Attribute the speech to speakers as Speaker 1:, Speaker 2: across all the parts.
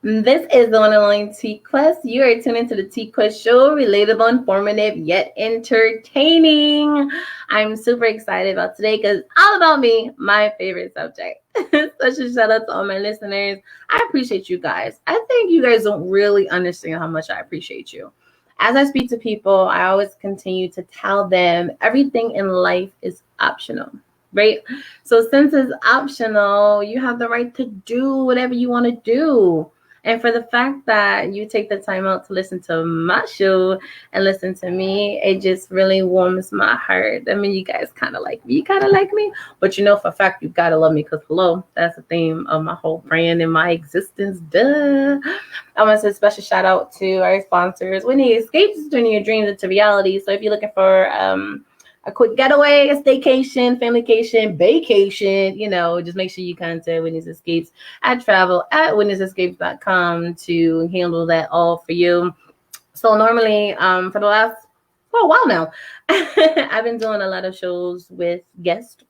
Speaker 1: This is the one and only TQuest. You are tuned into the TQuest show, relatable, informative, yet entertaining. I'm super excited about today because all about me, my favorite subject. Such a shout out to all my listeners. I appreciate you guys. I think you guys don't really understand how much I appreciate you. As I speak to people, I always continue to tell them everything in life is optional, right? So since it's optional, you have the right to do whatever you want to do. And for the fact that you take the time out to listen to my show and listen to me, it just really warms my heart. I mean, you guys kind of like me. You kind of like me. But you know for a fact you got to love me because, hello, that's the theme of my whole brand and my existence. Duh. I want to say a special shout out to our sponsors. Winnie Escapes, turning your dreams into reality. So if you're looking for a quick getaway, a staycation, familycation, vacation, just make sure you contact Witness Escapes at travel@witnessescapes.com to handle that all for you. So normally, for a while now, I've been doing a lot of shows with guests,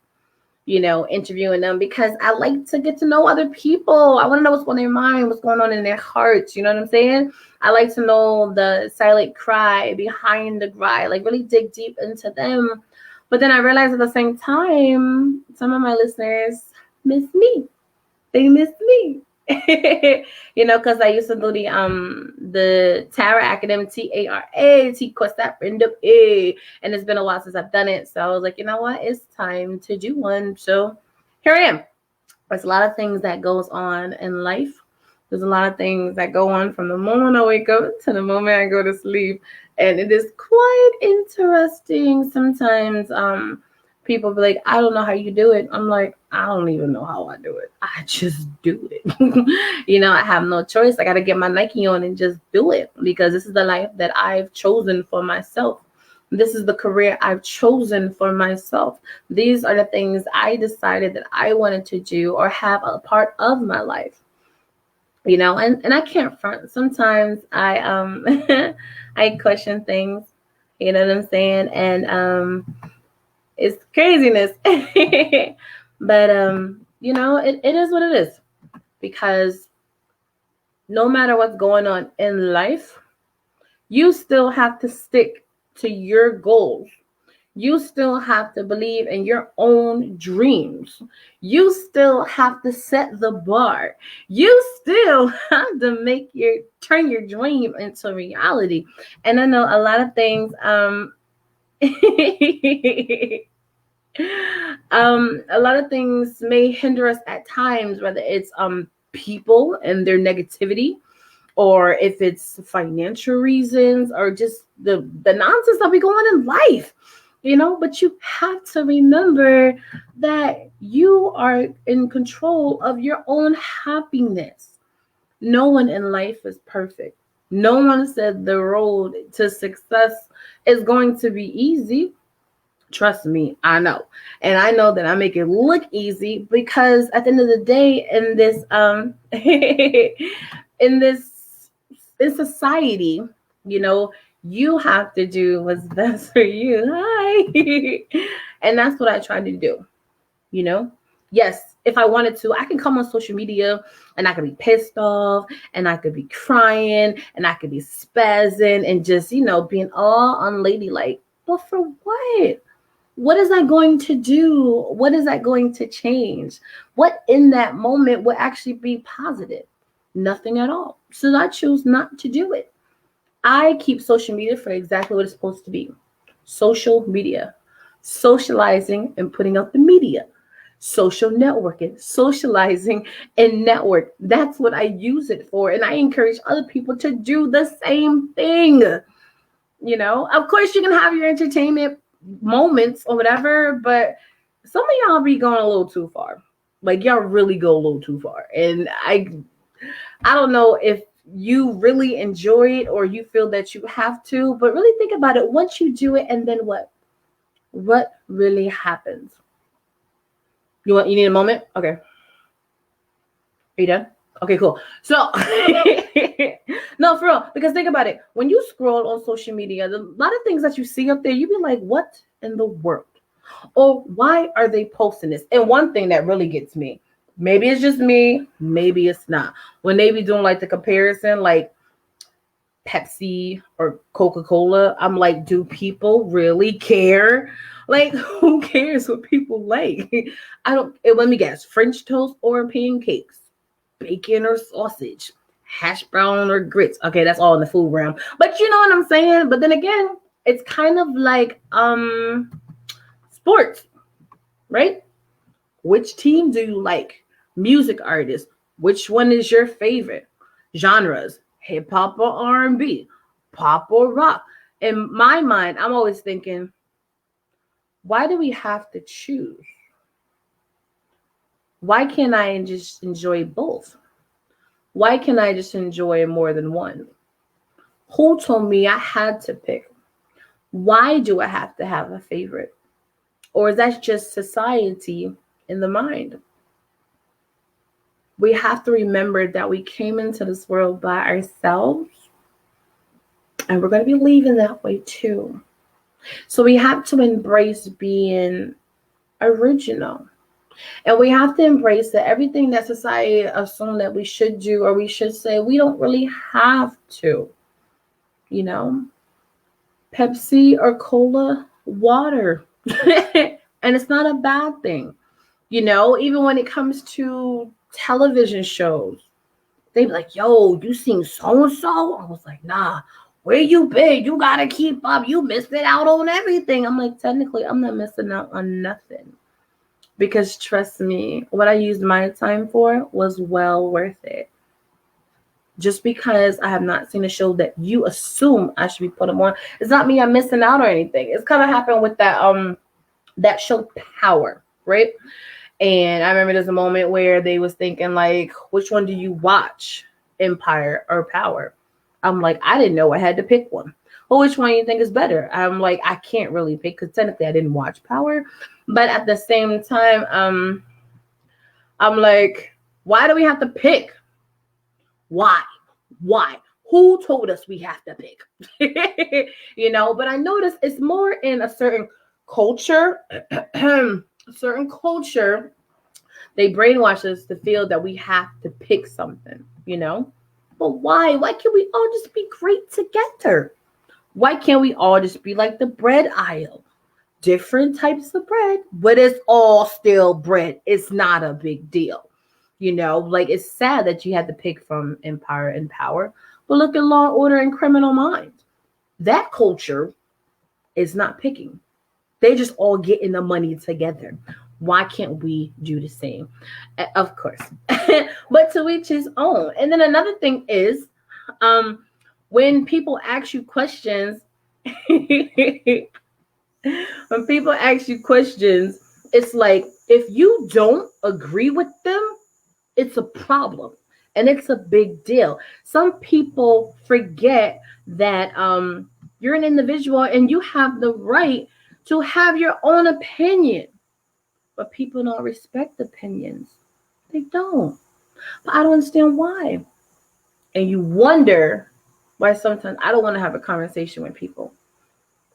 Speaker 1: interviewing them because I like to get to know other people. I want to know what's going on in their mind, what's going on in their hearts. You know what I'm saying? I like to know the silent cry behind the cry, like really dig deep into them. But then I realized at the same time, some of my listeners miss me. They miss me. Because I used to do the T.A.R.A acronym, T.A.R.A, TQuest At Random Ayyeee, and it's been a while since I've done it. So I was like, you know what? It's time to do one. So here I am. There's a lot of things that goes on in life. There's a lot of things that go on from the moment I wake up to the moment I go to sleep. And it is quite interesting. Sometimes people be like, I don't know how you do it. I'm like, I don't even know how I do it. I just do it. I have no choice. I got to get my Nike on and just do it because this is the life that I've chosen for myself. This is the career I've chosen for myself. These are the things I decided that I wanted to do or have a part of my life. And I can't front. Sometimes I I question things, you know what I'm saying? And it's craziness. But it is what it is. Because no matter what's going on in life, you still have to stick to your goals. You still have to believe in your own dreams. You still have to set the bar. You still have to turn your dream into reality. And I know a lot of things, a lot of things may hinder us at times, whether it's people and their negativity, or if it's financial reasons, or just the nonsense that be going on in life. But you have to remember that you are in control of your own happiness. No one in life is perfect. No one said the road to success is going to be easy. Trust me, I know. And I know that I make it look easy because at the end of the day, in this in society, you have to do what's best for you. Hi. And that's what I try to do. Yes, if I wanted to, I can come on social media and I could be pissed off and I could be crying and I could be spazzing and just, being all unladylike. But for what? What is that going to do? What is that going to change? What in that moment would actually be positive? Nothing at all. So I choose not to do it. I keep social media for exactly what it's supposed to be. Social media. Socializing and putting out the media. Social networking, socializing and network. That's what I use it for. And I encourage other people to do the same thing. Of course you can have your entertainment moments or whatever, but some of y'all be going a little too far. Like y'all really go a little too far. And I don't know if you really enjoy it or you feel that you have to, but really think about it. Once you do it, and then what? What really happens? You need a moment? Okay. Are you done? Okay, cool. So, no, for real, because think about it. When you scroll on social media, a lot of things that you see up there, you be like, what in the world? Or why are they posting this? And one thing that really gets me, Maybe it's just me, maybe it's not. When they be doing like the comparison, like Pepsi or Coca-Cola, I'm like, do people really care? Like, who cares what people like? I don't. Let me guess: French toast or pancakes, bacon or sausage, hash brown or grits. Okay, that's all in the food realm. But you know what I'm saying? But then again, it's kind of like sports, right? Which team do you like? Music artists. Which one is your favorite? Genres: hip hop or R&B, pop or rock. In my mind, I'm always thinking, why do we have to choose? Why can't I just enjoy both? Why can't I just enjoy more than one? Who told me I had to pick? Why do I have to have a favorite? Or is that just society in the mind? We have to remember that we came into this world by ourselves, and we're going to be leaving that way too. So we have to embrace being original. And we have to embrace that everything that society assumes that we should do, or we should say, we don't really have to. You know, Pepsi or cola, water. And it's not a bad thing. You know, even when it comes to television shows, they be like, yo, you seen so-and-so? I was like, nah, where you been? You got to keep up. You missed it out on everything. I'm like, technically, I'm not missing out on nothing. Because trust me, what I used my time for was well worth it. Just because I have not seen a show that you assume I should be putting on, it's not me I'm missing out or anything. It's kind of happened with that show Power, right? And I remember there's a moment where they was thinking like, which one do you watch, Empire or Power? I'm like, I didn't know I had to pick one. Well, which one you think is better? I'm like, I can't really pick because technically I didn't watch Power, but at the same time, I'm like, why do we have to pick? Why? Why? Who told us we have to pick? You know, but I noticed it's more in a certain culture, certain culture, they brainwash us to feel that we have to pick something, you know? But why? Why can't we all just be great together? Why can't we all just be like the bread aisle? Different types of bread, but it's all still bread. It's not a big deal. You know, like it's sad that you had to pick from Empire and Power, but look at Law, Order, and Criminal Minds. That culture is not picking. They just all getting the money together. Why can't we do the same? Of course. But to each his own. And then another thing is, when people ask you questions, when people ask you questions, it's like if you don't agree with them, it's a problem. And it's a big deal. Some people forget that you're an individual and you have the right to have your own opinion. But people don't respect opinions. They don't. But I don't understand why. And you wonder why sometimes I don't want to have a conversation with people.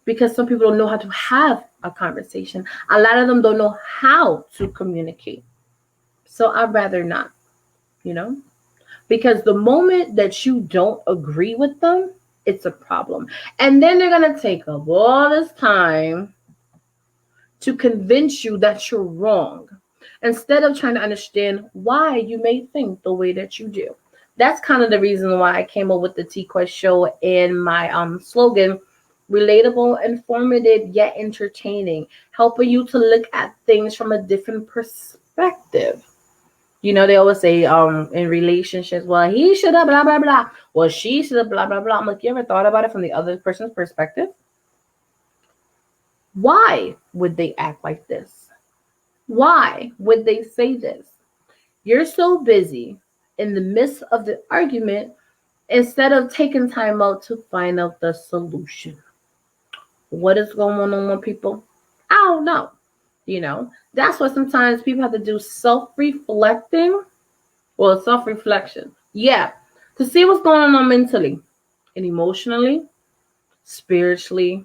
Speaker 1: Because some people don't know how to have a conversation. A lot of them don't know how to communicate. So I'd rather not, you know? Because the moment that you don't agree with them, it's a problem. And then they're going to take up all this time to convince you that you're wrong, instead of trying to understand why you may think the way that you do. That's kind of the reason why I came up with the T-Quest show and my slogan, relatable, informative, yet entertaining, helping you to look at things from a different perspective. You know, they always say in relationships, well, he should have blah, blah, blah. Well, she should have blah, blah, blah. I'm like, you ever thought about it from the other person's perspective? Why would they act like this? Why would they say this? You're so busy in the midst of the argument instead of taking time out to find out the solution. What is going on with people? I don't know. You know, that's why sometimes people have to do self-reflecting. Well, self-reflection. Yeah. To see what's going on mentally and emotionally, spiritually,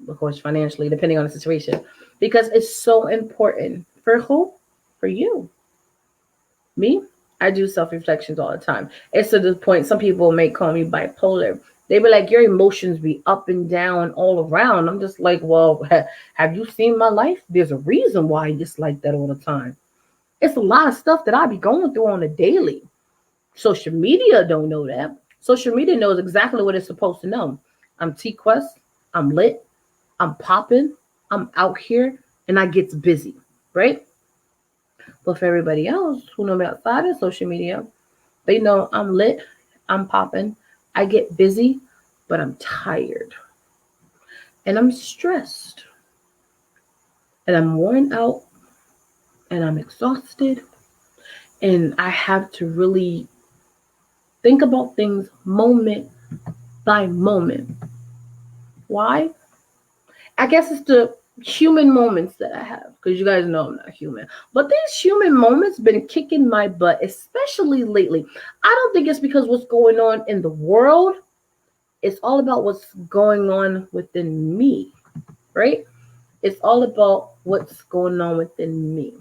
Speaker 1: of course, financially, depending on the situation. Because it's so important. For who? For you. Me, I do self-reflections all the time. It's to the point some people may call me bipolar. They be like, your emotions be up and down all around. I'm just like, well, have you seen my life? There's a reason why it's like that all the time. It's a lot of stuff that I be going through on a daily. Social media don't know that. Social media knows exactly what it's supposed to know. I'm T-Quest. I'm lit. I'm popping. I'm out here, and I gets busy, right? But for everybody else who know me outside of social media, they know I'm lit. I'm popping. I get busy, but I'm tired, and I'm stressed, and I'm worn out, and I'm exhausted, and I have to really think about things moment by moment. Why? I guess it's the human moments that I have, because you guys know I'm not human. But these human moments been kicking my butt, especially lately. I don't think it's because what's going on in the world. It's all about what's going on within me, right? It's all about what's going on within me.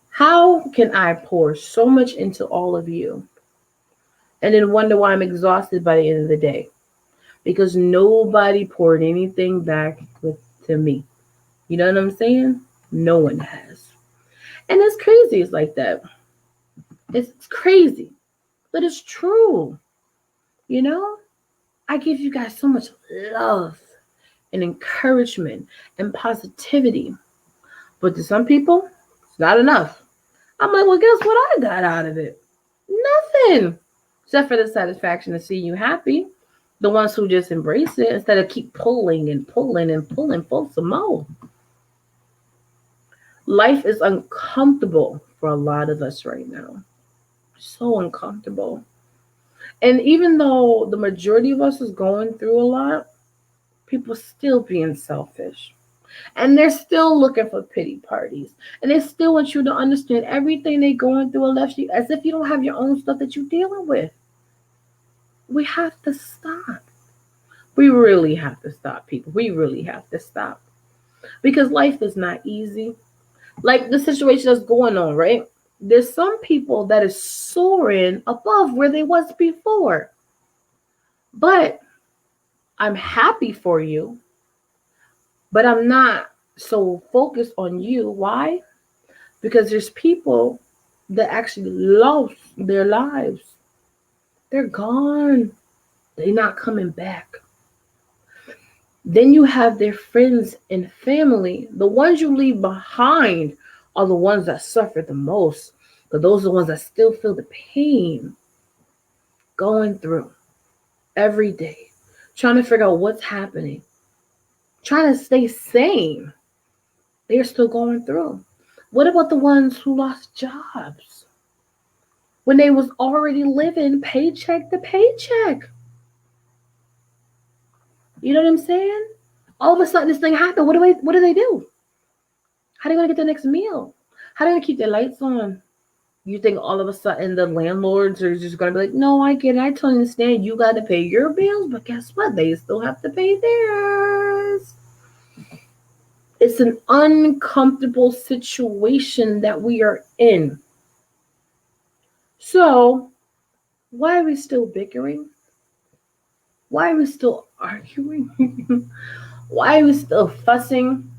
Speaker 1: How can I pour so much into all of you and then wonder why I'm exhausted by the end of the day? Because nobody poured anything back to me. You know what I'm saying? No one has. And it's crazy. It's like that. It's crazy. But it's true. You know? I give you guys so much love and encouragement and positivity. But to some people, it's not enough. I'm like, well, guess what I got out of it? Nothing. Except for the satisfaction of seeing you happy. The ones who just embrace it instead of keep pulling and pulling and pulling for some more. Life is uncomfortable for a lot of us right now. So uncomfortable. And even though the majority of us is going through a lot, people still being selfish. And they're still looking for pity parties. And they still want you to understand everything they're going through unless you, as if you don't have your own stuff that you're dealing with. We have to stop. We really have to stop, people. We really have to stop. Because life is not easy. Like the situation that's going on, right? There's some people that is soaring above where they was before. But I'm happy for you. But I'm not so focused on you. Why? Because there's people that actually lost their lives. They're gone. They're not coming back. Then you have their friends and family. The ones you leave behind are the ones that suffer the most. But those are the ones that still feel the pain going through every day, trying to figure out what's happening, trying to stay sane. They're still going through. What about the ones who lost jobs when they was already living paycheck to paycheck? You know what I'm saying? All of a sudden this thing happened. What do they do? How are they going to get their next meal? How are they going to keep their lights on? You think all of a sudden the landlords are just going to be like, no, I get it. I totally understand. You got to pay your bills, but guess what? They still have to pay theirs. It's an uncomfortable situation that we are in. So, why are we still bickering? Why are we still arguing? Why are we still fussing?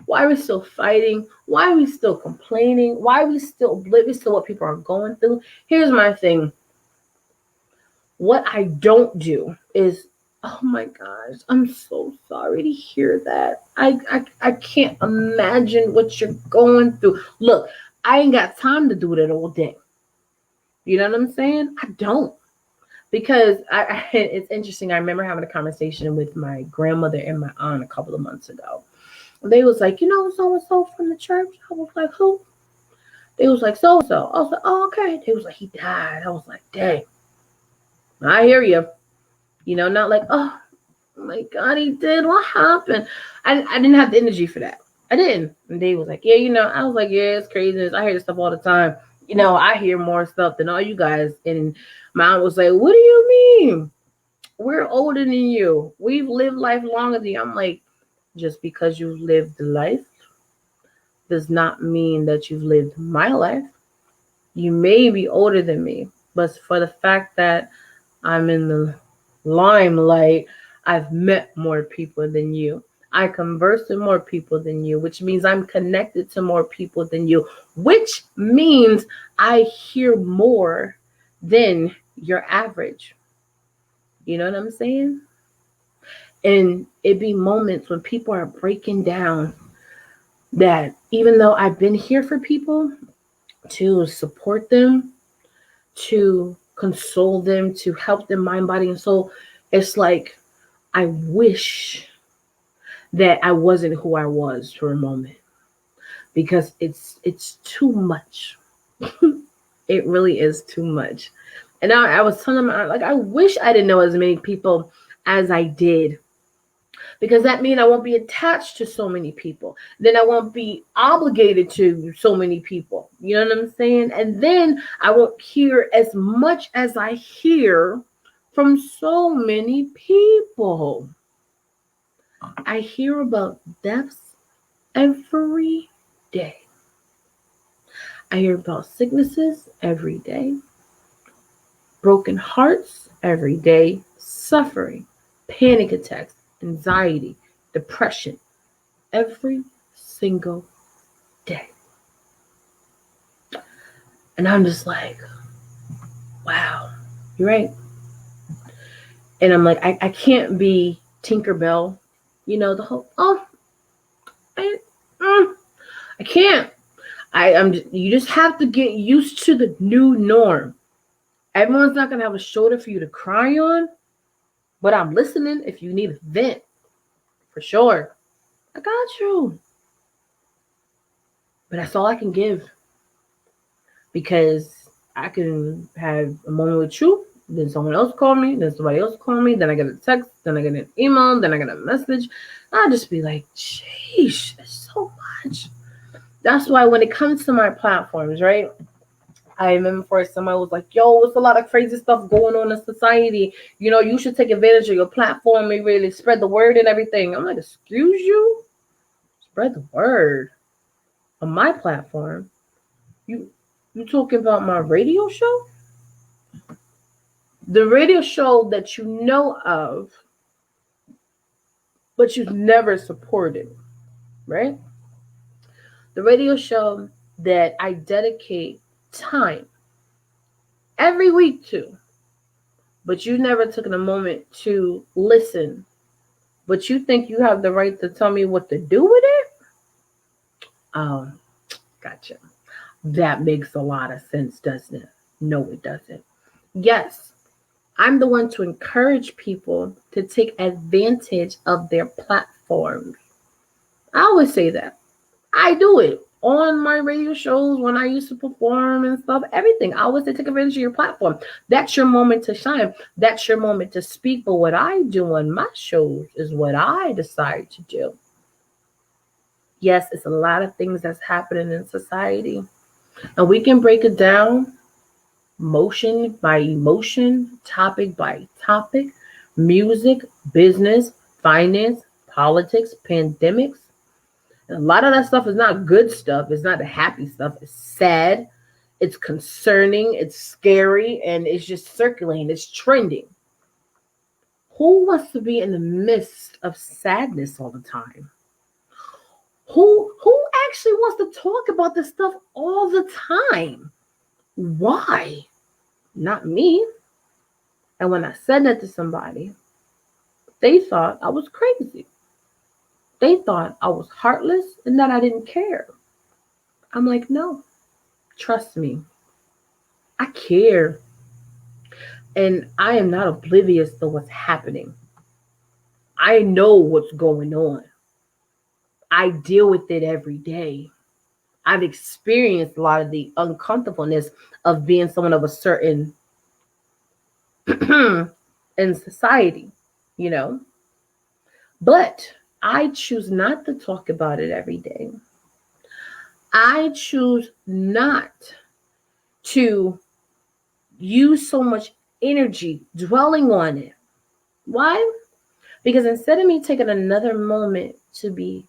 Speaker 1: Why are we still fighting? Why are we still complaining? Why are we still oblivious to what people are going through? Here's my thing. What I don't do is, oh my gosh, I'm so sorry to hear that. I can't imagine what you're going through. Look, I ain't got time to do that all day. You know what I'm saying? I don't. Because it's interesting. I remember having a conversation with my grandmother and my aunt a couple of months ago. They was like, you know, so-and-so from the church. I was like, who? They was like, so-and-so. I was like, oh, okay. They was like, he died. I was like, dang. I hear you. You know, not like, oh my God, he did. What happened? I didn't have the energy for that. I didn't. And they was like, yeah, you know, I was like, yeah, it's craziness. I hear this stuff all the time. You know, I hear more stuff than all you guys. And my aunt was like, what do you mean? We're older than you. We've lived life longer than you. I'm like, just because you've lived life does not mean that you've lived my life. You may be older than me, but for the fact that I'm in the limelight, I've met more people than you. I converse with more people than you, which means I'm connected to more people than you, which means I hear more than your average. You know what I'm saying? And it be moments when people are breaking down that even though I've been here for people to support them, to console them, to help them mind, body, and soul, it's like I wish that I wasn't who I was for a moment because it's too much. It really is too much. And I was telling them, like, I wish I didn't know as many people as I did, because that means I won't be attached to so many people. Then I won't be obligated to so many people. You know what I'm saying? And then I won't hear as much as I hear from so many people. I hear about deaths every day. I hear about sicknesses every day, broken hearts every day, suffering, panic attacks, anxiety, depression, every single day. And I'm just like, wow, you're right. And I'm like, I can't be Tinkerbell, the whole, I can't. You just have to get used to the new norm. Everyone's not going to have a shoulder for you to cry on, but I'm listening if you need a vent, for sure. I got you. But that's all I can give, because I can have a moment with you, then someone else call me, then somebody else call me, then I get a text, then I get an email, then I get a message. I'll just be like, sheesh, it's so much. That's why when it comes to my platforms, right? I remember first somebody was like, yo, it's a lot of crazy stuff going on in society. You should take advantage of your platform and really spread the word and everything. I'm like, excuse you? Spread the word on my platform? You talking about my radio show? The radio show that you know of, but you've never supported, right? The radio show that I dedicate time every week to, but you never took a moment to listen, but you think you have the right to tell me what to do with it? Oh, gotcha. That makes a lot of sense, doesn't it? No, it doesn't. Yes, I'm the one to encourage people to take advantage of their platforms. I always say that. I do it on my radio shows when I used to perform and stuff, everything. I always say take advantage of your platform. That's your moment to shine. That's your moment to speak. But what I do on my shows is what I decide to do. Yes, it's a lot of things that's happening in society. And we can break it down motion by emotion, topic by topic, music, business, finance, politics, pandemics. And a lot of that stuff is not good stuff. It's not the happy stuff. It's sad. It's concerning. It's scary. And it's just circulating. It's trending. Who wants to be in the midst of sadness all the time? Who actually wants to talk about this stuff all the time? Why? Not me. And when I said that to somebody, they thought I was crazy. They thought I was heartless and that I didn't care. I'm like, no, trust me. I care. And I am not oblivious to what's happening. I know what's going on. I deal with it every day. I've experienced a lot of the uncomfortableness of being someone of a certain in society, But I choose not to talk about it every day. I choose not to use so much energy dwelling on it. Why? Because instead of me taking another moment to be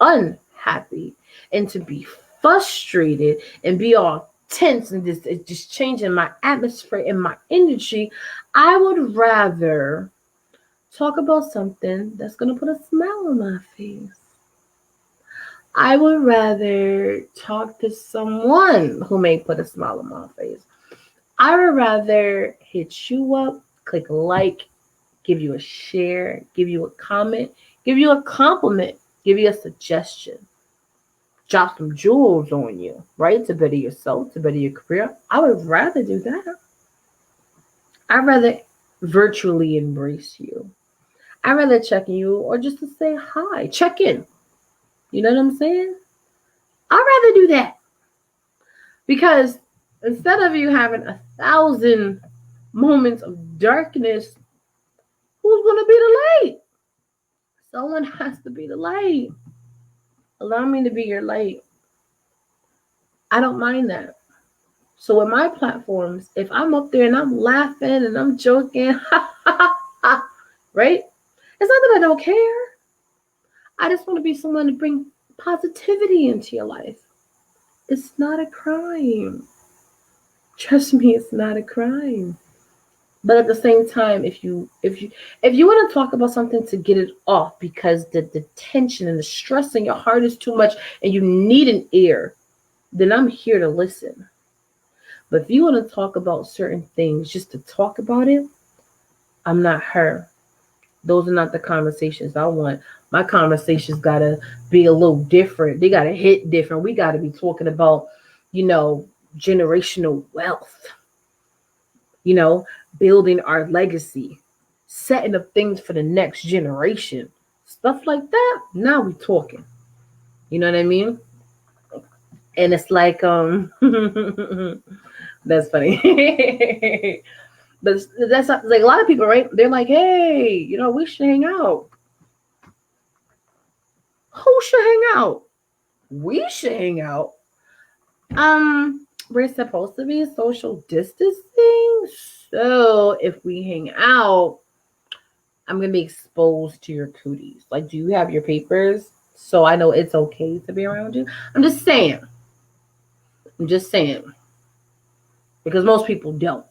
Speaker 1: unhappy and to be frustrated and be all tense and this it's just changing my atmosphere and my energy, I would rather talk about something that's gonna put a smile on my face. I would rather talk to someone who may put a smile on my face. I would rather hit you up, click like, give you a share, give you a comment, give you a compliment, give you a suggestion, drop some jewels on you, right? To better yourself, to better your career. I would rather do that. I'd rather virtually embrace you. I'd rather check you or just to say hi, check in. You know what I'm saying? I'd rather do that because instead of you having 1,000 moments of darkness, who's going to be the light? Someone has to be the light. Allow me to be your light. I don't mind that. So with my platforms, if I'm up there and I'm laughing and I'm joking, right? It's not that I don't care. I just want to be someone to bring positivity into your life. It's not a crime. Trust me, it's not a crime. But at the same time, if you want to talk about something to get it off because the tension and the stress in your heart is too much and you need an ear, then I'm here to listen. But if you want to talk about certain things just to talk about it, I'm not her. Those are not the conversations I want. My conversations gotta be a little different. They gotta hit different. We gotta be talking about, generational wealth, building our legacy, setting up things for the next generation. Stuff like that. Now we talking. You know what I mean? And it's like, that's funny. But that's like a lot of people, right? They're like, hey, we should hang out. Who should hang out? We should hang out. We're supposed to be social distancing. So if we hang out, I'm gonna be exposed to your cooties. Like, do you have your papers? So I know it's okay to be around you. I'm just saying. Because most people don't.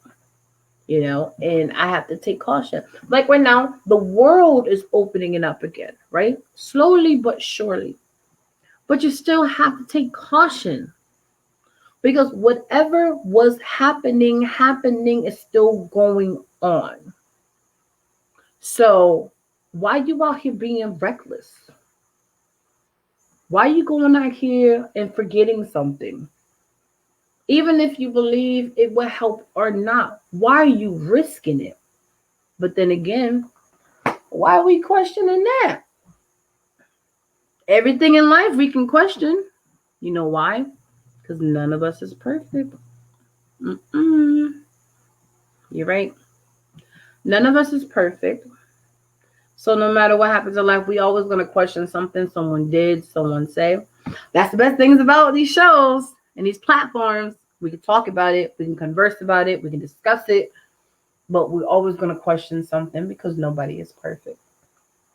Speaker 1: And I have to take caution. Like right now, the world is opening it up again, right? Slowly but surely. But you still have to take caution. Because whatever was happening is still going on. So why you out here being reckless? Why are you going out here and forgetting something? Even if you believe it will help or not, why are you risking it? But then again, why are we questioning that? Everything in life we can question. You know why? Because none of us is perfect. You're right. None of us is perfect. So no matter what happens in life, we always going to question something someone did, someone say. That's the best things about these shows and these platforms. We can talk about it. We can converse about it. We can discuss it. But we're always going to question something because nobody is perfect.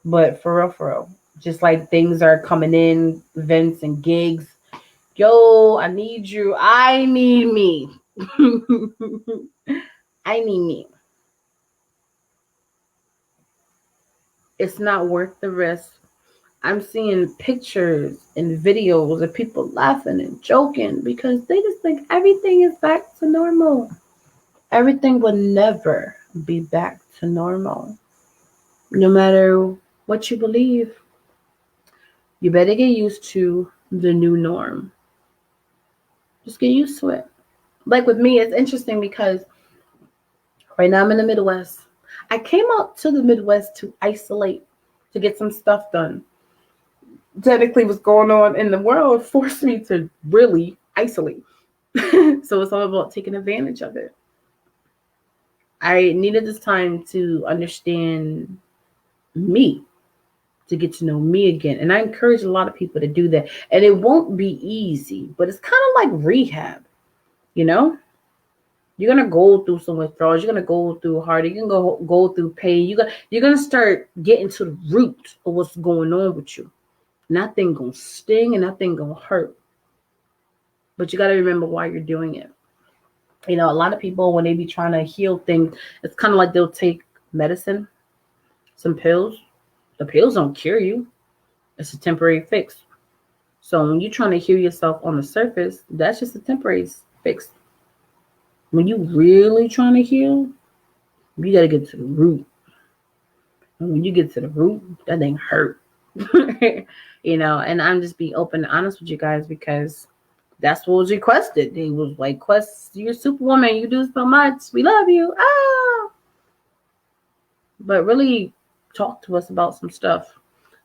Speaker 1: But for real, just like things are coming in, events and gigs. Yo, I need you. I need me. I need me. It's not worth the risk. I'm seeing pictures and videos of people laughing and joking because they just think everything is back to normal. Everything will never be back to normal. No matter what you believe, you better get used to the new norm. Just get used to it. Like with me, it's interesting because right now I'm in the Midwest. I came out to the Midwest to isolate, to get some stuff done. Technically, what's going on in the world forced me to really isolate. So it's all about taking advantage of it. I needed this time to understand me, to get to know me again. And I encourage a lot of people to do that. And it won't be easy, but it's kind of like rehab, You're going to go through some withdrawals. You're going to go through hard. You're going to go through pain. You're going to start getting to the root of what's going on with you. Nothing going to sting and nothing going to hurt. But you got to remember why you're doing it. You know, a lot of people, when they be trying to heal things, it's kind of like they'll take medicine, some pills. The pills don't cure you. It's a temporary fix. So when you're trying to heal yourself on the surface, that's just a temporary fix. When you really trying to heal, you got to get to the root. And when you get to the root, that thing hurt. You know, and I'm just being open and honest with you guys because that's what was requested. They was like, Quest, you're Superwoman. You do so much. We love you. Ah. But really talk to us about some stuff.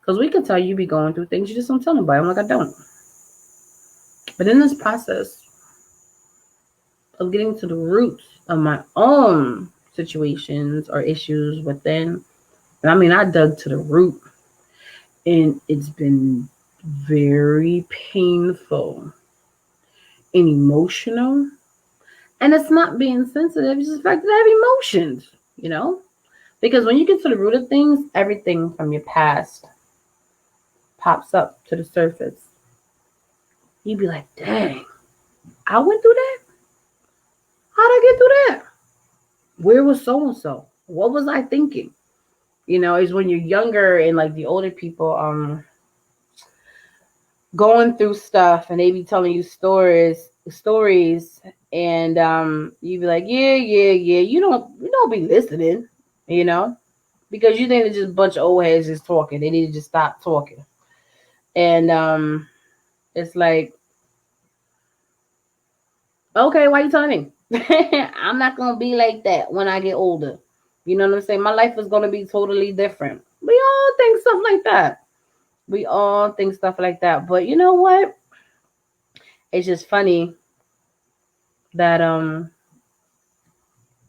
Speaker 1: Because we can tell you be going through things. You just don't tell nobody. I'm like, I don't. But in this process of getting to the roots of my own situations or issues within, and I mean, I dug to the root. And it's been very painful and emotional. And it's not being sensitive. It's just the fact that I have emotions, you know? Because when you get to the root of things, everything from your past pops up to the surface. You'd be like, dang, I went through that? How'd I get through that? Where was so-and-so? What was I thinking? You know, it's when you're younger and like the older people going through stuff and they be telling you stories and you be like, yeah, you don't be listening, you know, because you think it's just a bunch of old heads just talking. They need to just stop talking. And it's like, okay, why you telling me? I'm not gonna be like that when I get older. You know what I'm saying? My life is gonna be totally different. We all think stuff like that. We all think stuff like that. But you know what? It's just funny that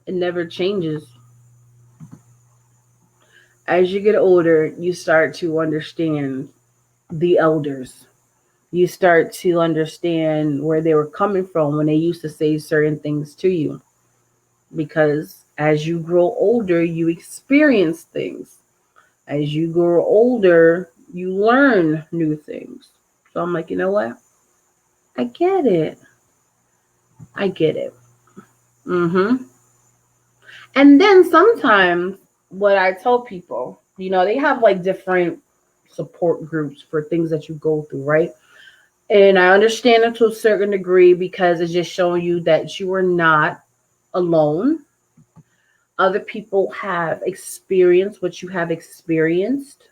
Speaker 1: it never changes. As you get older, you start to understand the elders. You start to understand where they were coming from when they used to say certain things to you. Because as you grow older, you experience things. As you grow older, you learn new things. So I'm like, you know what? I get it. I get it. And then sometimes what I tell people, you know, they have like different support groups for things that you go through, right? And I understand it to a certain degree because it's just showing you that you are not alone. Other people have experienced what you have experienced.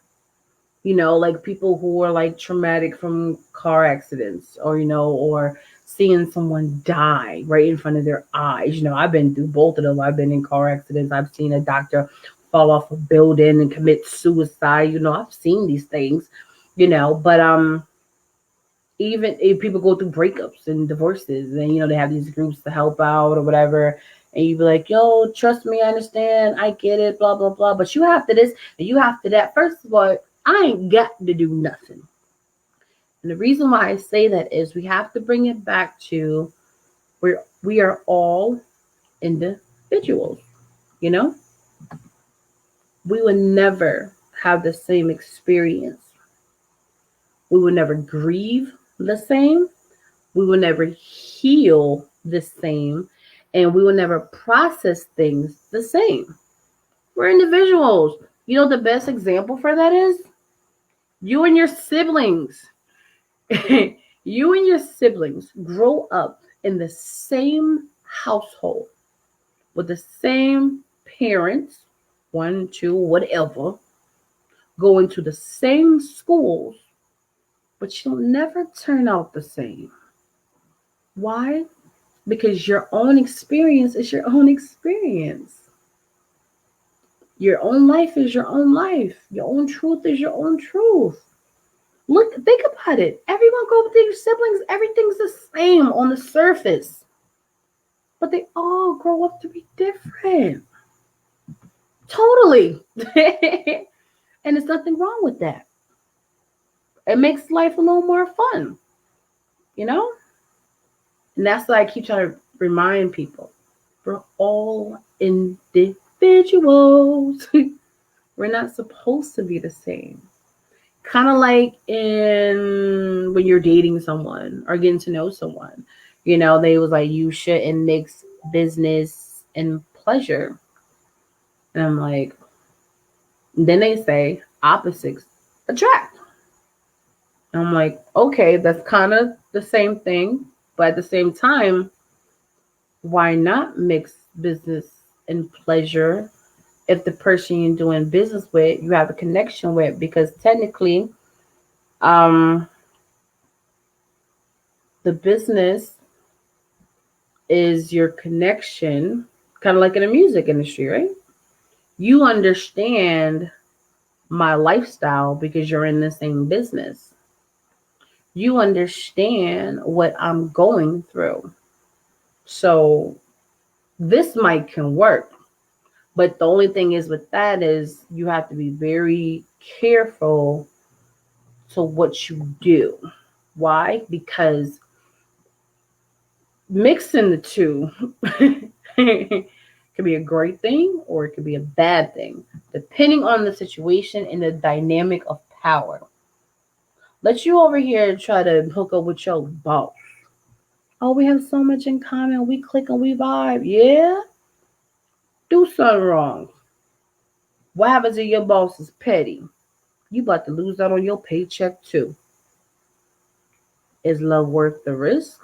Speaker 1: You know, like people who are like traumatic from car accidents or, you know, or seeing someone die right in front of their eyes. You know, I've been through both of them. I've been in car accidents. I've seen a doctor fall off a building and commit suicide. You know, I've seen these things, you know, but even if people go through breakups and divorces and, you know, they have these groups to help out or whatever. And you be like, yo, trust me, I understand. I get it, blah, blah, blah. But you have to this and you have to that. First of all, I ain't got to do nothing. And the reason why I say that is we have to bring it back to where we are all individuals, you know? We would never have the same experience. We would never grieve the same. We will never heal the same. And we will never process things the same. We're individuals. You know, the best example for that is you and your siblings. You and your siblings grow up in the same household with the same parents, 1, 2, whatever, going to the same schools, but you'll never turn out the same. Why? Because your own experience is your own experience. Your own life is your own life. Your own truth is your own truth. Look, think about it. Everyone goes with their siblings. Everything's the same on the surface. But they all grow up to be different. Totally. And there's nothing wrong with that. It makes life a little more fun. You know? And that's why I keep trying to remind people. We're all individuals. We're not supposed to be the same. Kind of like in when you're dating someone or getting to know someone. They was like, you shouldn't mix business and pleasure. And I'm like, then they say opposites attract. And I'm like, okay, that's kind of the same thing. But at the same time, why not mix business and pleasure if the person you're doing business with, you have a connection with? Because technically, um, the business is your connection, kind of like in the music industry, right? You understand my lifestyle because you're in the same business. You understand what I'm going through. So this mic can work. But the only thing is with that is you have to be very careful to what you do. Why? Because mixing the two could be a great thing or it could be a bad thing, depending on the situation and the dynamic of power. Let you over here try to hook up with your boss. Oh, we have so much in common. We click and we vibe. Yeah? Do something wrong. What happens if your boss is petty? You about to lose out on your paycheck too. Is love worth the risk?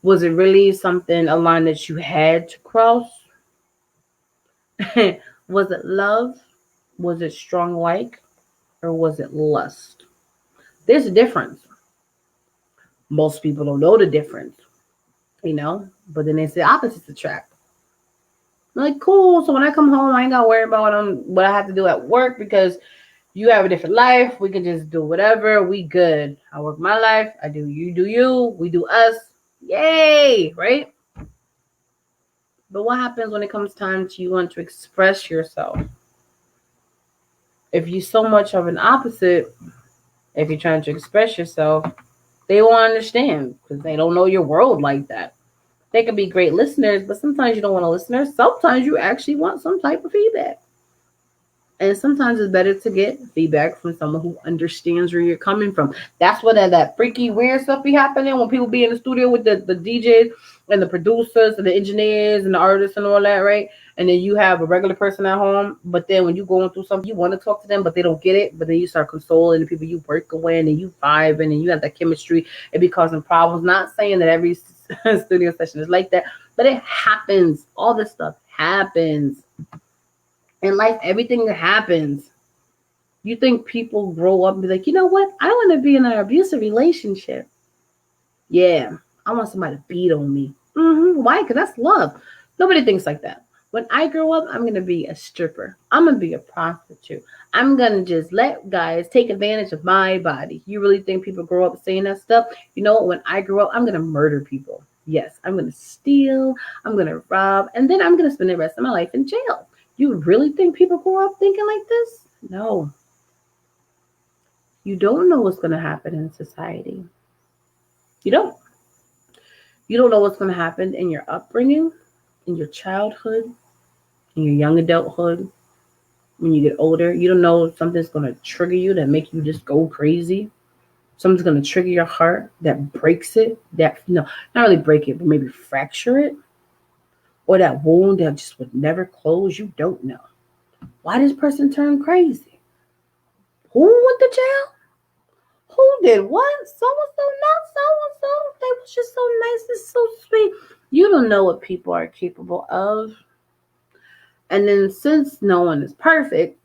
Speaker 1: Was it really something, a line that you had to cross? Was it love? Was it strong like? Or was it lust? There's a difference. Most people don't know the difference. But then they say opposites attract. I'm like, cool. So when I come home, I ain't gotta worry about what I have to do at work because you have a different life. We can just do whatever. We good. I work my life. I do you do you. We do us. Yay, right? But what happens when it comes time to you want to express yourself? If you're so much of an opposite, if you're trying to express yourself, they won't understand because they don't know your world like that. They can be great listeners, but sometimes you don't want a listener. Sometimes you actually want some type of feedback. And sometimes it's better to get feedback from someone who understands where you're coming from. That's what that freaky weird stuff be happening when people be in the studio with the DJs and the producers and the engineers and the artists and all that, right? And then you have a regular person at home, but then when you going through something, you want to talk to them, but they don't get it. But then you start consoling the people you work with, and you vibe, and you have that chemistry. It be causing problems. Not saying that every studio session is like that, but it happens. All this stuff happens. In life, everything that happens. You think people grow up and be like, you know what? I want to be in an abusive relationship. Yeah, I want somebody to beat on me. Why? Because that's love. Nobody thinks like that. When I grow up, I'm going to be a stripper. I'm going to be a prostitute. I'm going to just let guys take advantage of my body. You really think people grow up saying that stuff? You know what? When I grow up, I'm going to murder people. Yes, I'm going to steal. I'm going to rob. And then I'm going to spend the rest of my life in jail. You really think people grow up thinking like this? No. You don't know what's going to happen in society. You don't. You don't know what's going to happen in your upbringing, in your childhood, in your young adulthood, when you get older. You don't know if something's going to trigger you that make you just go crazy. Something's going to trigger your heart that breaks it. Not really break it, but maybe fracture it. Or that wound that just would never close. You don't know. Why did this person turn crazy? Who went to jail? Who did what? So-and-so, not so-and-so. They was just so nice and so sweet. You don't know what people are capable of. And then since no one is perfect,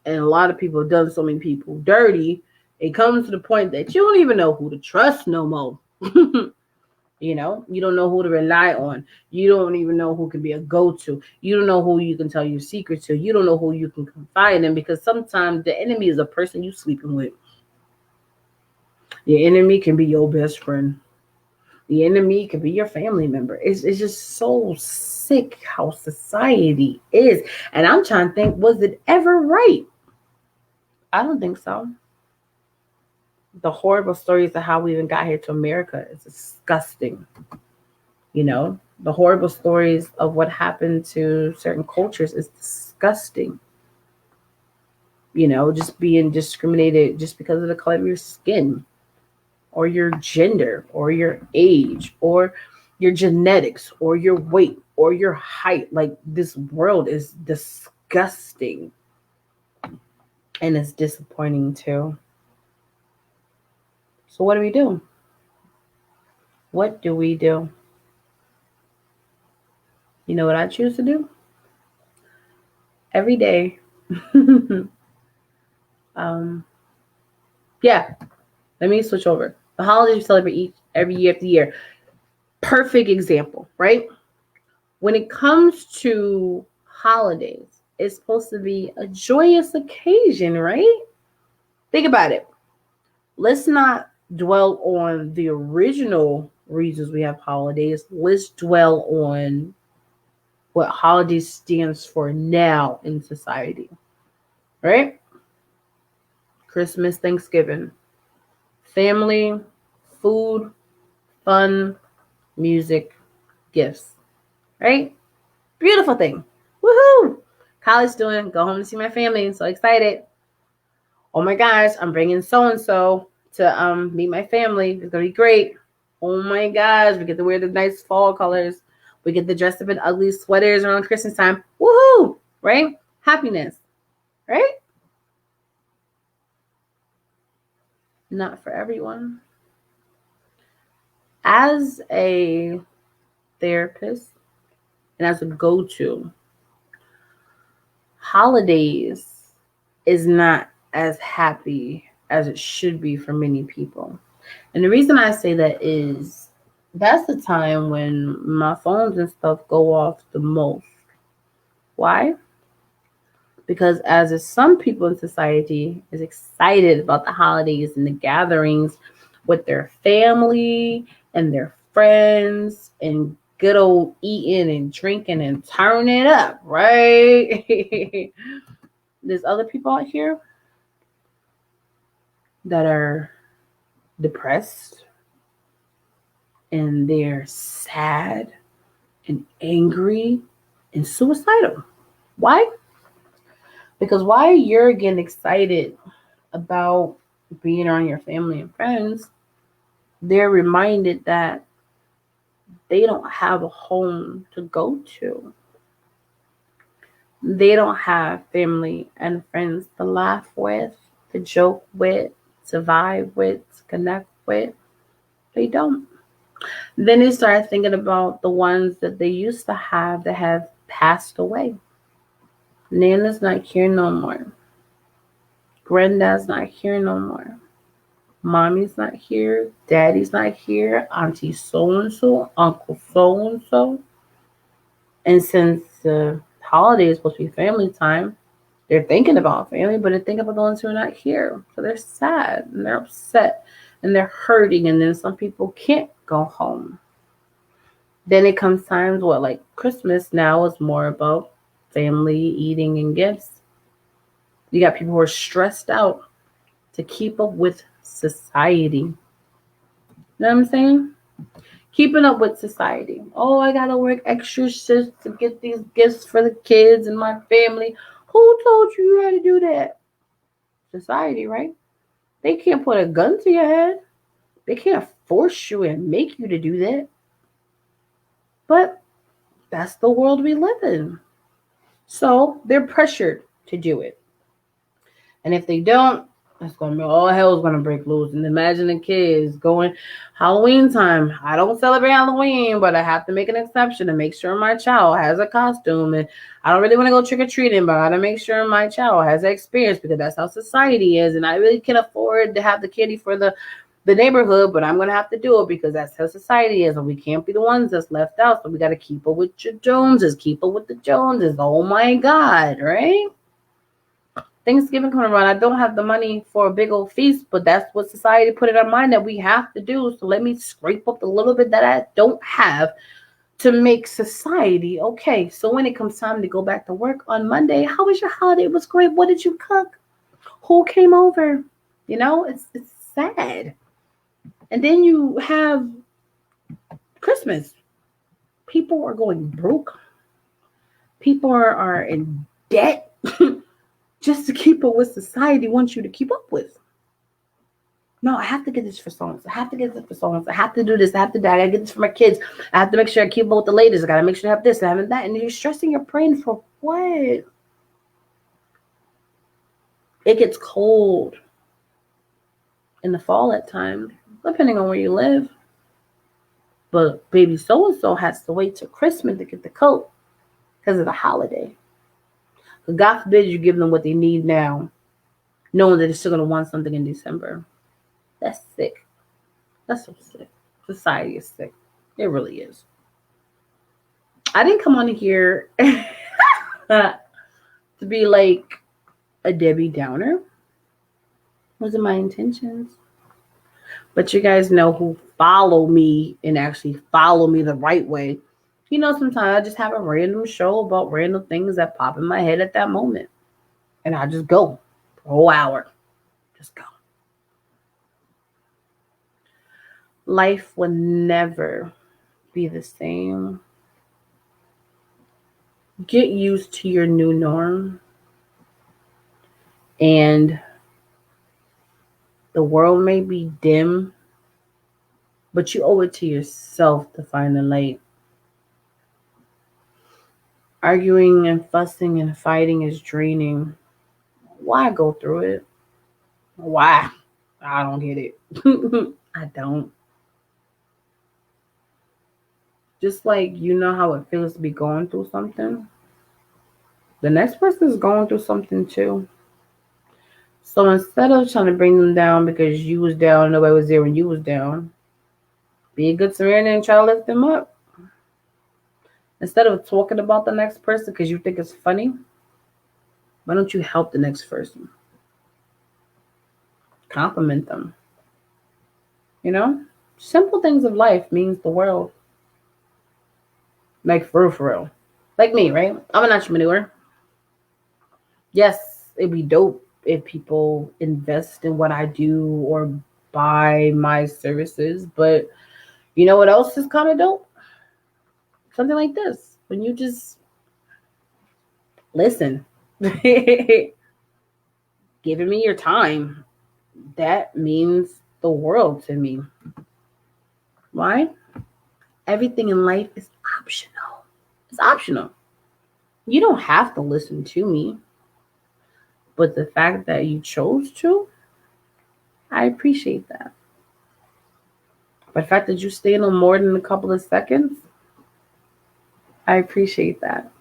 Speaker 1: and a lot of people have done so many people dirty, it comes to the point that you don't even know who to trust no more. You don't know who to rely on. You don't even know who can be a go-to. You don't know who you can tell your secret to. You don't know who you can confide in because sometimes the enemy is a person you sleeping with. Your enemy can be your best friend. The enemy can be your family member. It's just so sick how society is. And I'm trying to think, was it ever right? I don't think so. The horrible stories of how we even got here to America is disgusting. The horrible stories of what happened to certain cultures is disgusting. Just being discriminated just because of the color of your skin or your gender or your age or your genetics or your weight or your height. Like, this world is disgusting and it's disappointing too. So what do we do? What do we do? You know what I choose to do? Every day. um, yeah, let me switch over. The holidays we celebrate every year after year. Perfect example, right? When it comes to holidays, it's supposed to be a joyous occasion, right? Think about it. Let's not dwell on the original reasons we have holidays. Let's dwell on what holidays stands for now in society, right? Christmas, Thanksgiving, family, food, fun, music, gifts, right? Beautiful thing. Woohoo! College student, go home to see my family. So excited. Oh my gosh, I'm bringing so and so to meet my family. It's gonna be great. Oh my gosh, we get to wear the nice fall colors. We get to dress up in ugly sweaters around Christmas time. Woohoo! Right? Happiness. Right? Not for everyone. As a therapist and as a go-to, holidays is not as happy as it should be for many people. And the reason I say that is that's the time when my phones and stuff go off the most. Why? Because as is some people in society is excited about the holidays and the gatherings with their family and their friends and good old eating and drinking and turning it up, right? There's other people out here that are depressed and they're sad and angry and suicidal. Why? Because while you're getting excited about being around your family and friends, they're reminded that they don't have a home to go to. They don't have family and friends to laugh with, to joke with, to vibe with, to connect with. They don't. Then they start thinking about the ones that they used to have that have passed away. Nana's not here no more. Granddad's not here no more. Mommy's not here. Daddy's not here. Auntie so-and-so. Uncle so-and-so. And since the holiday is supposed to be family time, they're thinking about family, but they're thinking about the ones who are not here. So they're sad and they're upset and they're hurting. And then some people can't go home. Then it comes times like Christmas now is more about family, eating, and gifts. You got people who are stressed out to keep up with society. You know what I'm saying? Keeping up with society. Oh, I gotta work extra shifts to get these gifts for the kids and my family. Who told you how to do that? Society, right? They can't put a gun to your head. They can't force you and make you to do that. But that's the world we live in. So they're pressured to do it. And if they don't, it's going to be all hell's going to break loose. And imagine the kids going Halloween time. I don't celebrate Halloween, but I have to make an exception to make sure my child has a costume. And I don't really want to go trick-or-treating, but I got to make sure my child has that experience because that's how society is. And I really can't afford to have the candy for the neighborhood, but I'm going to have to do it because that's how society is. And we can't be the ones that's left out. So we got to keep up with your Joneses, keep up with the Joneses. Oh my God, right? Thanksgiving coming around, I don't have the money for a big old feast, but that's what society put in our mind that we have to do. So let me scrape up the little bit that I don't have to make society okay. So when it comes time to go back to work on Monday, how was your holiday? It was great. What did you cook? Who came over? You know, it's sad. And then you have Christmas. People are going broke. People are in debt. Just to keep up with society wants you to keep up with. No, I have to get this for so-and-so. I have to get this for so-and-so. I have to do this. I have to do that. I gotta get this for my kids. I have to make sure I keep up with the ladies. I gotta make sure I have this. I have that. And you're stressing your brain for what? It gets cold in the fall at times, depending on where you live. But baby so-and-so has to wait till Christmas to get the coat because of the holiday. God forbid you give them what they need now, knowing that they're still going to want something in December. That's sick. That's so sick. Society is sick. It really is. I didn't come on here to be like a Debbie Downer. Wasn't my intentions. But you guys know who follow me and actually follow me the right way. You know, sometimes I just have a random show about random things that pop in my head at that moment. And I just go for a whole hour. Just go. Life will never be the same. Get used to your new norm. And the world may be dim, but you owe it to yourself to find the light. Arguing and fussing and fighting is draining. Why go through it? Why? I don't get it. I don't. Just like you know how it feels to be going through something, the next person is going through something too. So instead of trying to bring them down because you was down, nobody was there when you was down, be a good Samaritan and try to lift them up. Instead of talking about the next person because you think it's funny, why don't you help the next person? Compliment them. You know? Simple things of life means the world. Like for real. Like me, right? I'm an entrepreneur. Yes, it'd be dope if people invest in what I do or buy my services. But you know what else is kind of dope? Something like this. When you just listen. Giving me your time. That means the world to me. Why? Everything in life is optional. It's optional. You don't have to listen to me. But the fact that you chose to, I appreciate that. But the fact that you stayed on more than a couple of seconds, I appreciate that.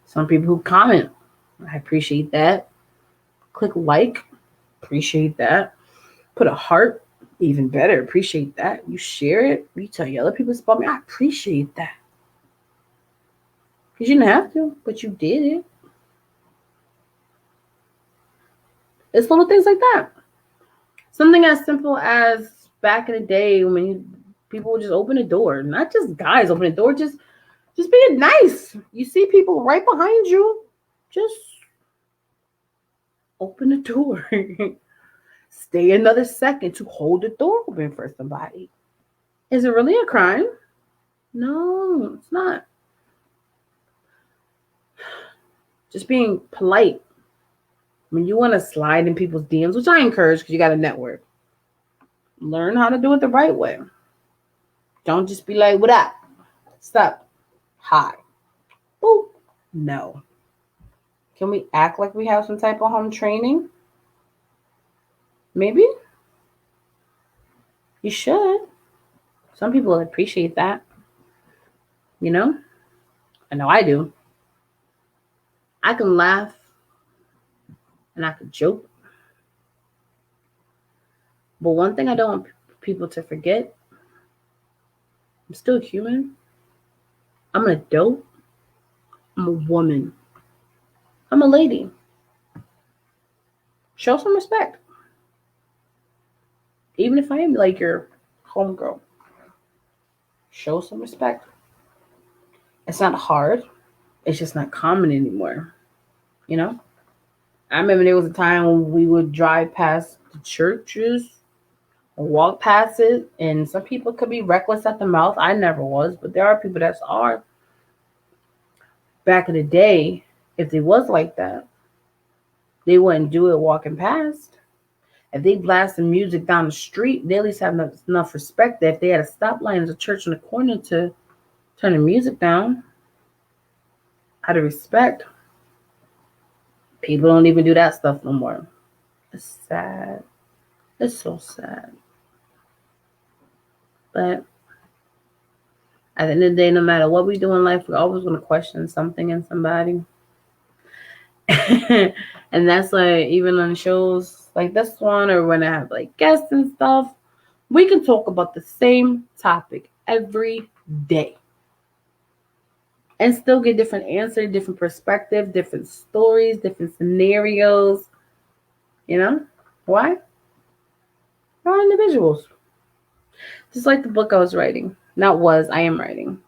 Speaker 1: Some people who comment, I appreciate that. Click like, appreciate that. Put a heart, even better, appreciate that. You share it, you tell other people about me, I appreciate that. Because you didn't have to, but you did it. It's little things like that. Something as simple as back in the day when people would just open the door. Not just guys open the door, just being nice. You see people right behind you, just open the door. Stay another second to hold the door open for somebody. Is it really a crime? No, it's not. Just being polite. When you want to slide in people's DMs, which I encourage because you got a network, learn how to do it the right way. Don't just be like, what up? Stop. Hi. Boop. No. Can we act like we have some type of home training? Maybe. You should. Some people appreciate that. You know? I know I do. I can laugh and I can joke. But one thing I don't want people to forget, I'm still human. I'm an adult. I'm a woman. I'm a lady. Show some respect. Even if I am like your homegirl. Show some respect. It's not hard. It's just not common anymore. You know? I remember there was a time when we would drive past the churches or walk past it, and some people could be reckless at the mouth. I never was, but there are people that are. Back in the day, if they was like that, they wouldn't do it walking past. If they blasting music down the street, they at least have enough respect that if they had a stoplight as a church in the corner to turn the music down, out of respect, people don't even do that stuff no more. It's sad. It's so sad. But at the end of the day, no matter what we do in life, we're always going to question something in somebody. And that's like, even on shows like this one, or when I have like guests and stuff, we can talk about the same topic every day and still get different answers, different perspectives, different stories, different scenarios. You know? Why? We're all individuals. Just like the book I was writing. I am writing.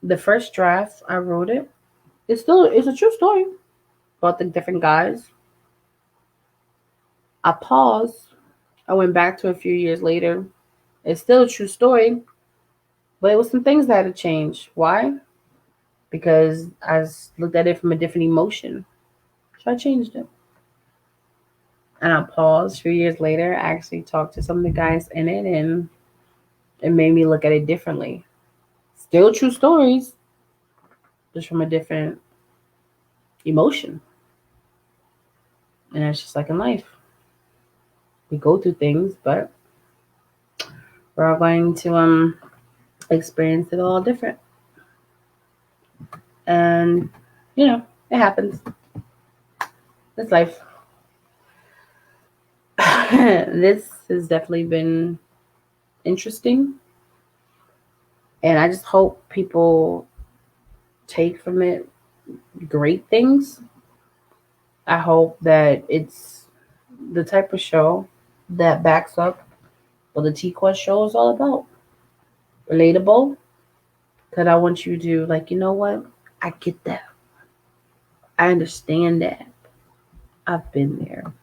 Speaker 1: The first draft, I wrote it. It's a true story about the different guys. I paused. I went back to a few years later. It's still a true story, but it was some things that had to change. Why? Because I looked at it from a different emotion. So I changed it. And I paused. A few years later, I actually talked to some of the guys in it, and it made me look at it differently. Still true stories, just from a different emotion. And it's just like in life. We go through things, but we're all going to experience it all different. And, it happens. It's life. This has definitely been interesting. And I just hope people take from it great things. I hope that it's the type of show that backs up what the TQuest show is all about. Relatable. Because I want you to, like, you know what? I get that. I understand that. I've been there,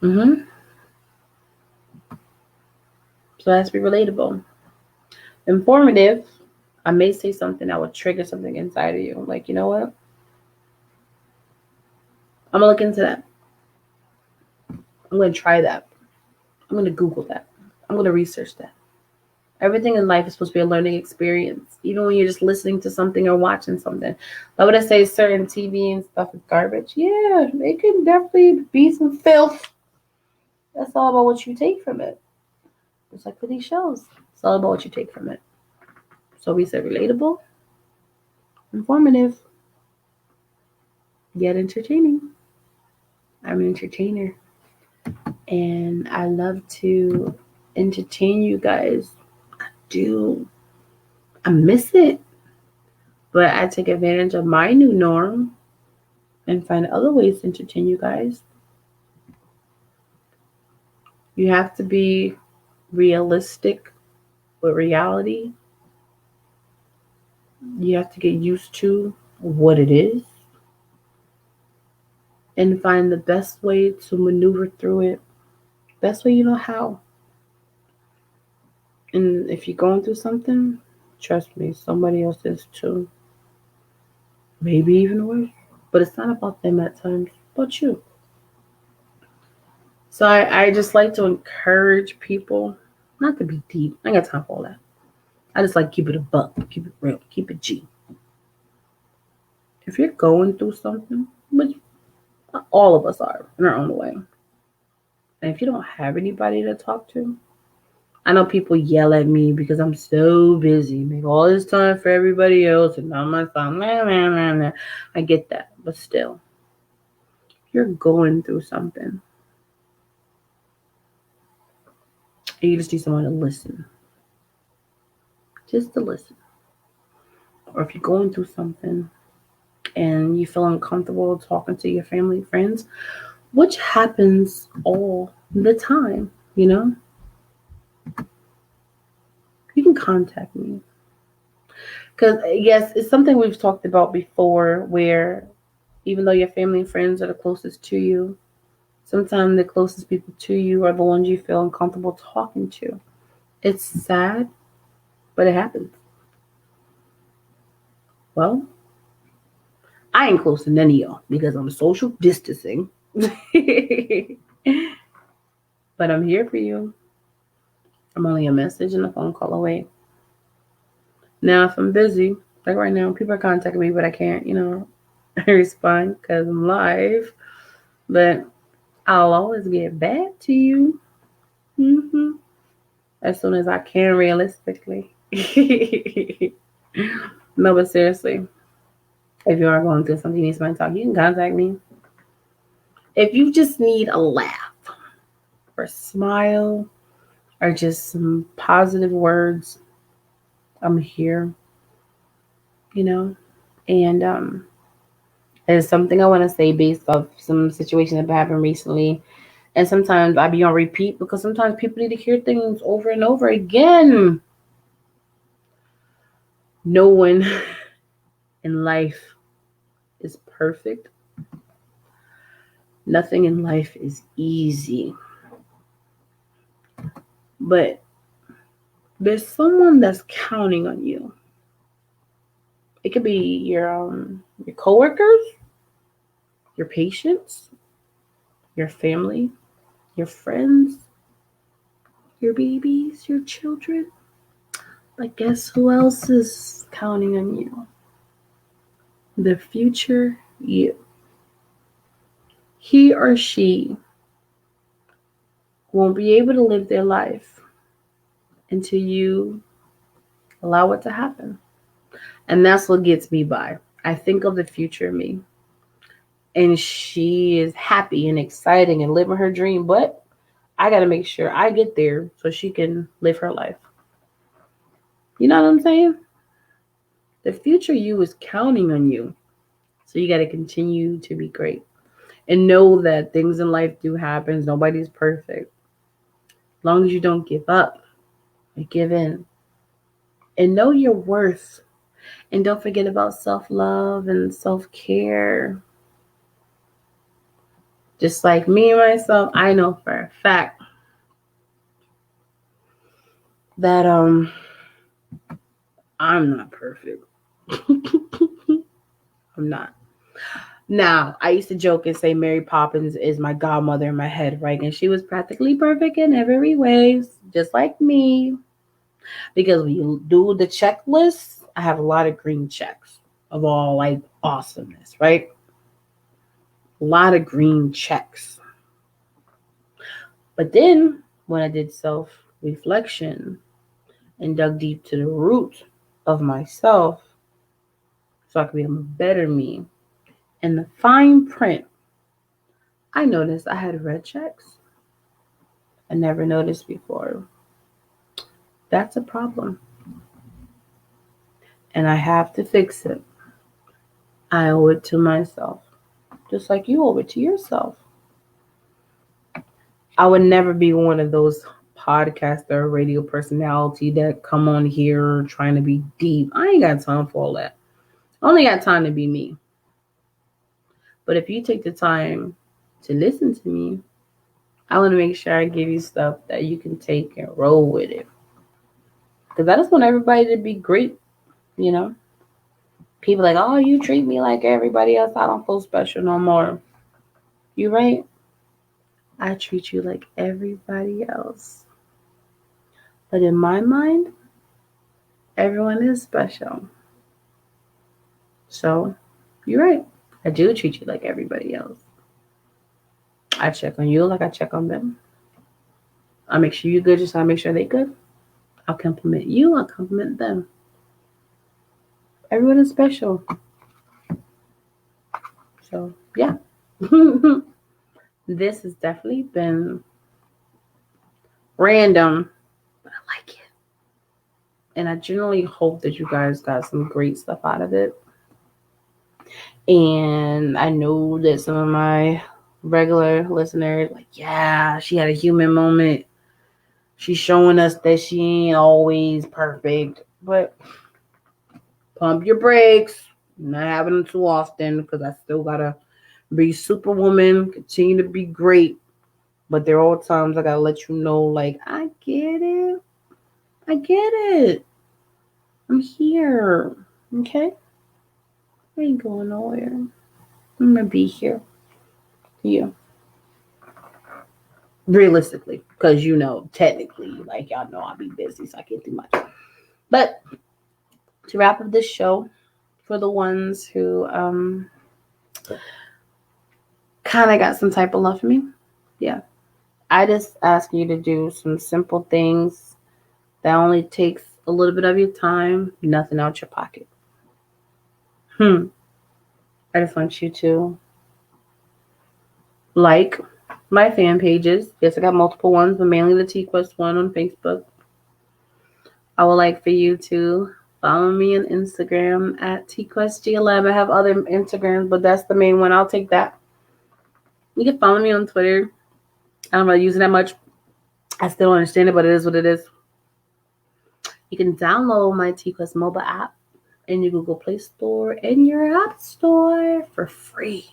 Speaker 1: Mm-hmm. So it has to be relatable. Informative. I may say something that would trigger something inside of you. Like, you know what? I'm going to look into that. I'm going to try that. I'm going to Google that. I'm going to research that. Everything in life is supposed to be a learning experience. Even when you're just listening to something or watching something. Why would I say certain TV and stuff is garbage? Yeah, it can definitely be some filth. That's all about what you take from it. It's like for these shows. It's all about what you take from it. So we said relatable, informative, yet entertaining. I'm an entertainer. And I love to entertain you guys. I do. I miss it. But I take advantage of my new norm and find other ways to entertain you guys. You have to be realistic with reality. You have to get used to what it is and find the best way to maneuver through it. Best way you know how. And if you're going through something, trust me, somebody else is too. Maybe even worse. But it's not about them at times, it's about you. So I just like to encourage people not to be deep. I ain't got time for all that. I just like keep it a buck, keep it real, keep it G. If you're going through something, which all of us are in our own way, and if you don't have anybody to talk to, I know people yell at me because I'm so busy, make all this time for everybody else and not myself. Nah. I get that, but still, you're going through something, and you just need someone to listen, just to listen. Or if you're going through something and you feel uncomfortable talking to your family, friends, which happens all the time, you can contact me. Because, yes, it's something we've talked about before where even though your family and friends are the closest to you, sometimes the closest people to you are the ones you feel uncomfortable talking to. It's sad, but it happens. Well, I ain't close to none of y'all because I'm social distancing. But I'm here for you. I'm only a message and a phone call away. Now, if I'm busy, like right now, people are contacting me, but I can't, respond because I'm live. But I'll always get back to you. As soon as I can, realistically. No, but seriously, if you are going through something, you need somebody to talk, you can contact me. If you just need a laugh or a smile or just some positive words, I'm here, And there's something I want to say based off some situations that happened recently. And sometimes I be on repeat because sometimes people need to hear things over and over again. No one in life is perfect. Nothing in life is easy. But there's someone that's counting on you. It could be your coworkers, your patients, your family, your friends, your babies, your children. But guess who else is counting on you? The future you. He or she won't be able to live their life until you allow it to happen. And that's what gets me by. I think of the future me. And she is happy and exciting and living her dream, but I got to make sure I get there so she can live her life. You know what I'm saying? The future you is counting on you. So you got to continue to be great. And know that things in life do happen. Nobody's perfect. As long as you don't give up or give in. And know your worth. And don't forget about self-love and self-care. Just like me myself, I know for a fact that I'm not perfect. I'm not. Now, I used to joke and say Mary Poppins is my godmother in my head, right? And she was practically perfect in every way, just like me. Because when you do the checklist, I have a lot of green checks of all like awesomeness, right? A lot of green checks. But then when I did self reflection and dug deep to the root of myself so I could become a better me, and the fine print, I noticed I had red checks I never noticed before. That's a problem. And I have to fix it. I owe it to myself, just like you owe it to yourself. I would never be one of those podcaster radio personality that come on here trying to be deep. I ain't got time for all that. I only got time to be me. But if you take the time to listen to me, I want to make sure I give you stuff that you can take and roll with it. Because I just want everybody to be great, you know? People like, oh, you treat me like everybody else. I don't feel special no more. You right? I treat you like everybody else. But in my mind, everyone is special. So, you're right. I do treat you like everybody else. I check on you like I check on them. I make sure you're good just so I make sure they're good. I'll compliment you, I'll compliment them. Everyone is special. So, yeah. This has definitely been random, but I like it. And I generally hope that you guys got some great stuff out of it. And I know that some of my regular listeners, like, yeah, she had a human moment. She's showing us that she ain't always perfect. But pump your brakes. Not having them too often because I still gotta be superwoman, continue to be great. But there are times I gotta let you know, like, I get it. I get it. I'm here. Okay? I ain't going nowhere. I'm gonna be here for you. realistically, because technically, like y'all know, I'll be busy, so I can't do much. But to wrap up this show, for the ones who kind of got some type of love for me, yeah, I just ask you to do some simple things that only takes a little bit of your time, nothing out your pocket. I just want you to like my fan pages. Yes, I got multiple ones, but mainly the TQuest one on Facebook. I would like for you to follow me on Instagram at TQuestGLM. I have other Instagrams, but that's the main one. I'll take that. You can follow me on Twitter. I don't really use it that much. I still don't understand it, but it is what it is. You can download my TQuest mobile app in your Google Play Store and your App Store for free.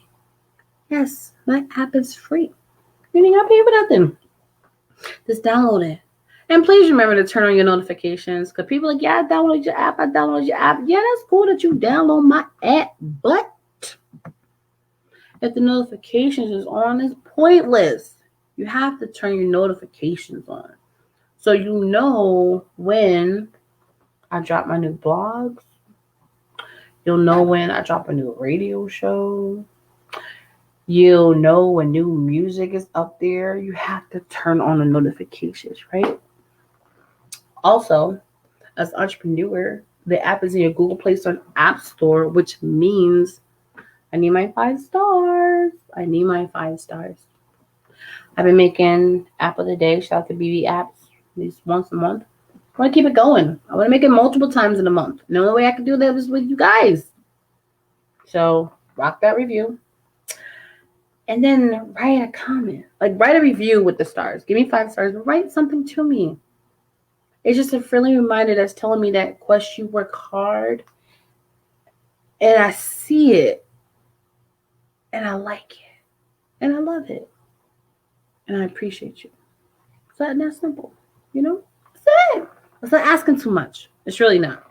Speaker 1: Yes, my app is free. You ain't gotta pay for nothing. Just download it. And please remember to turn on your notifications, because people are like, yeah, I downloaded your app. Yeah, that's cool that you download my app, but if the notifications is on, it's pointless. You have to turn your notifications on, so you know when I drop my new blogs. You'll know when I drop a new radio show. You'll know when new music is up there. You have to turn on the notifications, right? Also, as an entrepreneur, the app is in your Google Play Store and App Store, which means I need my 5 stars. I've been making app of the day. Shout out to BB Apps at least once a month. I want to keep it going. I want to make it multiple times in a month. And the only way I can do that is with you guys. So rock that review. And then write a comment. Like, write a review with the stars. Give me 5 stars, but write something to me. It's just a friendly reminder that's telling me that, Quest, you work hard. And I see it. And I like it. And I love it. And I appreciate you. It's not that simple. That's it. It's not asking too much. It's really not.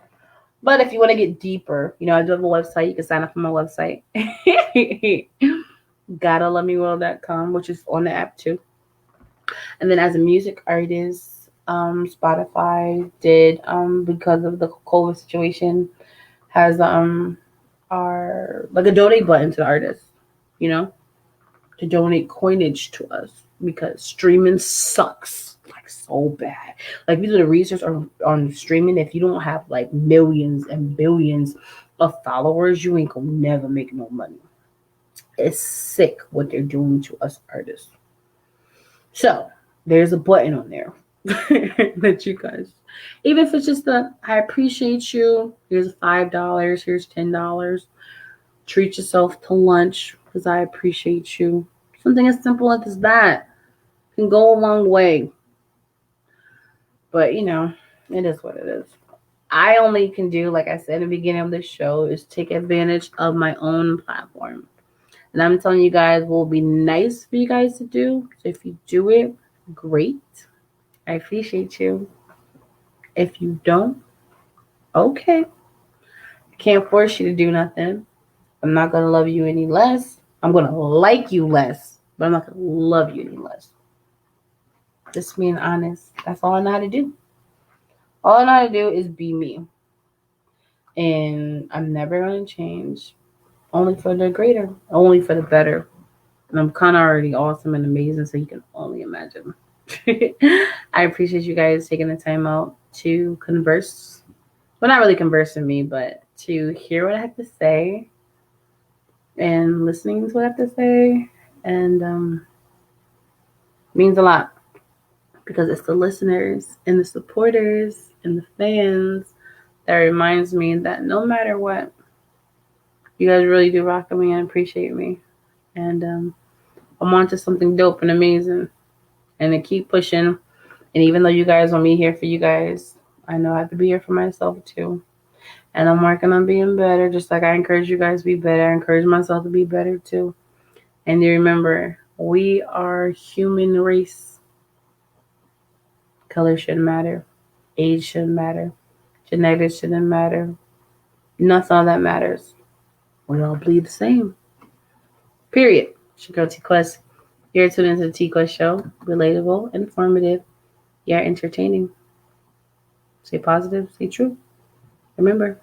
Speaker 1: But if you want to get deeper, I do have a website. You can sign up for my website. GottaLoveMeWorld.com, which is on the app too. And then as a music artist, Spotify did, because of the COVID situation, has our like a donate button to the artists, to donate coinage to us, because streaming sucks like so bad. Like, we do the research on streaming. If you don't have like millions and billions of followers, you ain't gonna never make no money. It's sick what they're doing to us artists. So there's a button on there that you guys, even if it's just I appreciate you. Here's $5. Here's $10. Treat yourself to lunch because I appreciate you. Something as simple as that can go a long way. But it is what it is. I only can do, like I said in the beginning of this show, is take advantage of my own platform. And I'm telling you guys what will be nice for you guys to do. So if you do it, great. I appreciate you. If you don't, okay. I can't force you to do nothing. I'm not going to love you any less. I'm going to like you less, but I'm not going to love you any less. Just being honest. That's all I know how to do. All I know how to do is be me. And I'm never going to change. Only for the greater. Only for the better. And I'm kind of already awesome and amazing, so you can only imagine. I appreciate you guys taking the time out to converse. Well, not really converse with me, but to hear what I have to say and listening to what I have to say. And means a lot, because it's the listeners and the supporters and the fans that reminds me that no matter what, you guys really do rock with me and appreciate me. And I'm on to something dope and amazing. And to keep pushing. And even though you guys want me here for you guys, I know I have to be here for myself too. And I'm working on being better, just like I encourage you guys to be better. I encourage myself to be better too. And you remember, we are human race. Color shouldn't matter. Age shouldn't matter. Genetics shouldn't matter. Nothing of that matters. We all bleed the same. Period. It's your girl T Quest. You're tuned into the TQuest show. Relatable, informative, yet entertaining. Stay positive, stay true. Remember,